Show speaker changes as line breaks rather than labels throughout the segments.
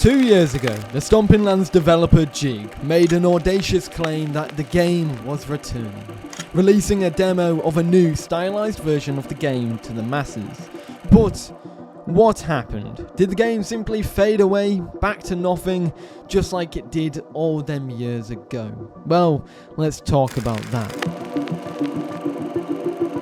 2 years ago, the Stomping Land's developer Jig made an audacious claim that the game was returning, releasing a demo of a new stylized version of the game to the masses. But what happened? Did the game simply fade away, back to nothing, just like it did all them years ago? Well, let's talk about that.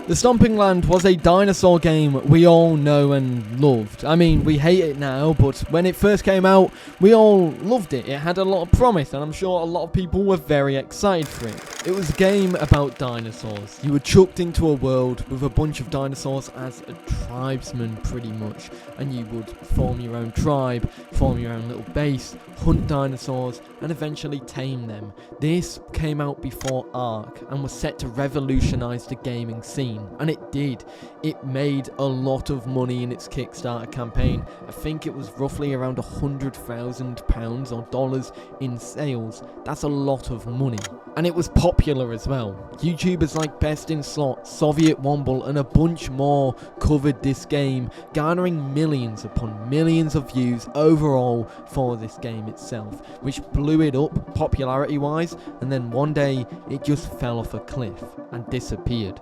The Stomping Land was a dinosaur game we all know and loved. I mean, we hate it now, but when it first came out, we all loved it. It had a lot of promise, and I'm sure a lot of people were very excited for it. It was a game about dinosaurs. You were chucked into a world with a bunch of dinosaurs as a tribesman, pretty much, and you would form your own tribe, form your own little base, hunt dinosaurs, and eventually tame them. This came out before Ark, and was set to revolutionize the gaming scene. And it did. It made a lot of money in its Kickstarter campaign. I think it was roughly around £100,000 or dollars in sales. That's a lot of money. And it was popular as well. YouTubers like Best in Slot, Soviet Womble, and a bunch more covered this game, garnering millions upon millions of views overall for this game itself, which blew it up popularity wise, and then one day it just fell off a cliff and disappeared.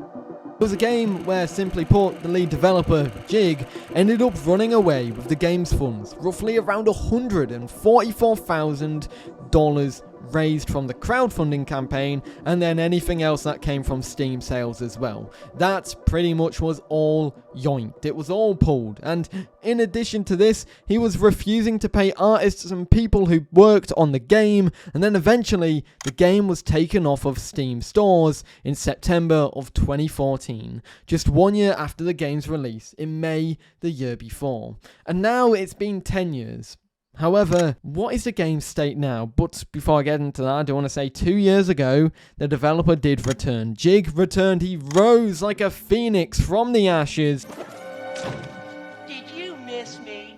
It was a game where, simply put, the lead developer, Jig, ended up running away with the game's funds, roughly around $144,000 raised from the crowdfunding campaign, and then anything else that came from Steam sales as well. That pretty much was all yoinked. It was all pulled, and in addition to this, he was refusing to pay artists and people who worked on the game, and then eventually the game was taken off of Steam stores in September of 2014, just 1 year after the game's release in May the year before. And now it's been 10 years. However, what is the game's state now? But before I get into that, I do want to say 2 years ago, the developer did return. Jig returned. He rose like a phoenix from the ashes.
Did you miss me?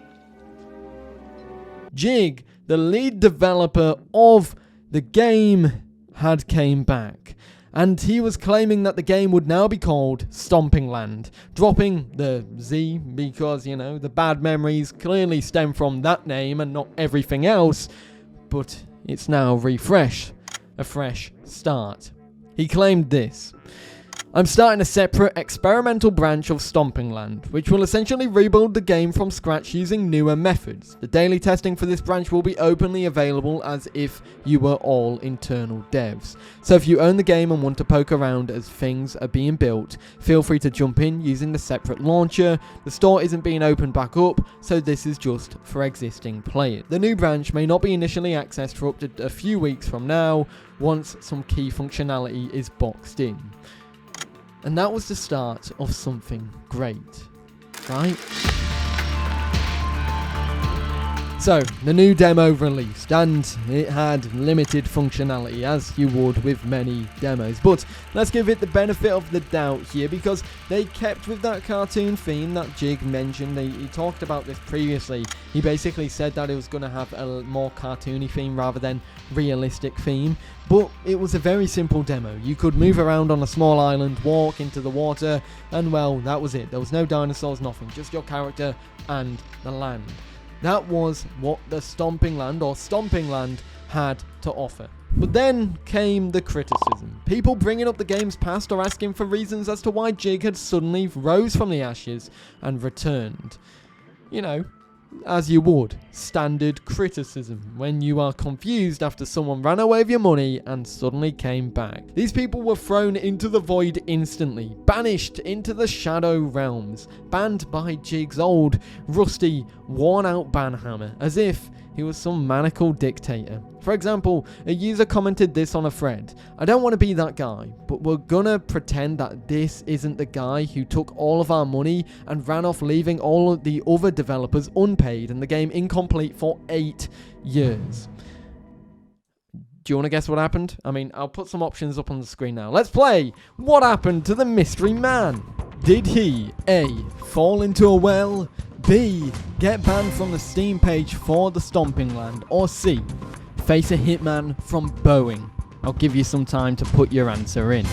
Jig, the lead developer of the game, had came back. And he was claiming that the game would now be called Stomping Land, dropping the Z because, you know, the bad memories clearly stem from that name and not everything else, but it's now refreshed, a fresh start. He claimed this: I'm starting a separate experimental branch of Stomping Land, which will essentially rebuild the game from scratch using newer methods. The daily testing for this branch will be openly available as if you were all internal devs. So if you own the game and want to poke around as things are being built, feel free to jump in using the separate launcher. The store isn't being opened back up, so this is just for existing players. The new branch may not be initially accessed for up to a few weeks from now, once some key functionality is boxed in. And that was the start of something great, right? So, the new demo released, and it had limited functionality, as you would with many demos. But let's give it the benefit of the doubt here, because they kept with that cartoon theme that Jig mentioned. He talked about this previously. He basically said that it was going to have a more cartoony theme rather than realistic theme. But it was a very simple demo. You could move around on a small island, walk into the water, and well, that was it. There was no dinosaurs, nothing, just your character and the land. That was what the Stomping Land, or Stomping Land, had to offer. But then came the criticism. People bringing up the game's past or asking for reasons as to why Jig had suddenly rose from the ashes and returned. You know, as you would. Standard criticism when you are confused after someone ran away with your money and suddenly came back. These people were thrown into the void instantly, banished into the shadow realms, banned by Jig's old, rusty, worn-out banhammer, as if he was some maniacal dictator. For example, a user commented this on a thread: I don't want to be that guy, but we're gonna pretend that this isn't the guy who took all of our money and ran off, leaving all of the other developers unpaid and the game incomplete for 8 years. Do you want to guess what happened? I mean, I'll put some options up on the screen now. Let's play! What happened to the mystery man? Did he A. fall into a well, B. get banned from the Steam page for the Stomping Land, or C. face a hitman from Boeing? I'll give you some time to put your answer in.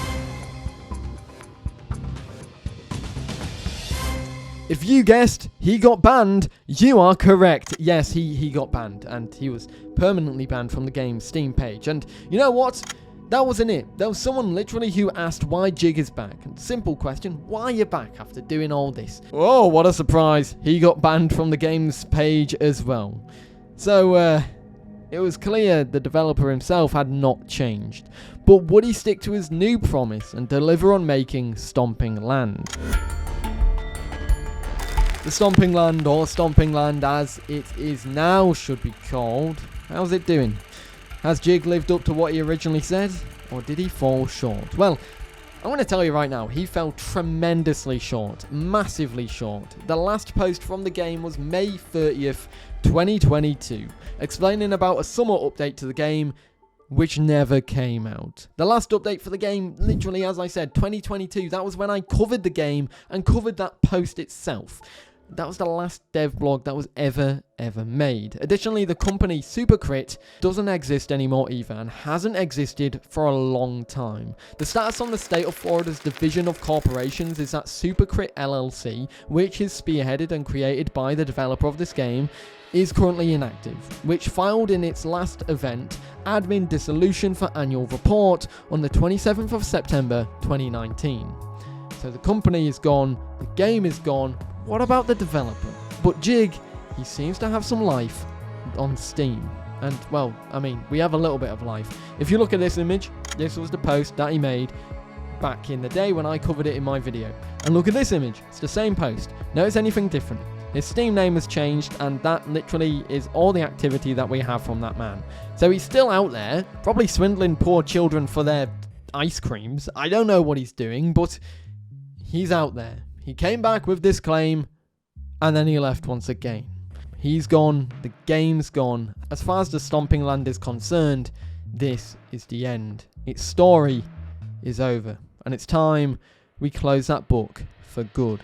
If you guessed he got banned, you are correct. Yes, he got banned, and he was permanently banned from the game's Steam page. And you know what? That wasn't it. There was someone literally who asked why Jig is back. And simple question, why are you back after doing all this? Oh, what a surprise. He got banned from the game's page as well. So, it was clear the developer himself had not changed. But would he stick to his new promise and deliver on making Stomping Land? The Stomping Land, or Stomping Land as it is now should be called. How's it doing? Has Jig lived up to what he originally said? Or did he fall short? Well, I'm going to tell you right now, he fell tremendously short. Massively short. The last post from the game was May 30th, 2022, explaining about a summer update to the game, which never came out. The last update for the game, literally, as I said, 2022, that was when I covered the game and covered that post itself. That was the last dev blog that was ever made. Additionally, the company Supercrit doesn't exist anymore either and hasn't existed for a long time. The status on the state of Florida's division of corporations is that Supercrit LLC, which is spearheaded and created by the developer of this game, is currently inactive, which filed in its last event admin dissolution for annual report on the 27th of September 2019. So the company is gone, the game is gone. What about the developer? But Jig, he seems to have some life on Steam. And, well, I mean, we have a little bit of life. If you look at this image, this was the post that he made back in the day when I covered it in my video. And look at this image. It's the same post. Notice anything different. His Steam name has changed, and that literally is all the activity that we have from that man. So he's still out there, probably swindling poor children for their ice creams. I don't know what he's doing, but he's out there. He came back with this claim, and then he left once again. He's gone, the game's gone. As far as the Stomping Land is concerned, this is the end. Its story is over, and it's time we close that book for good.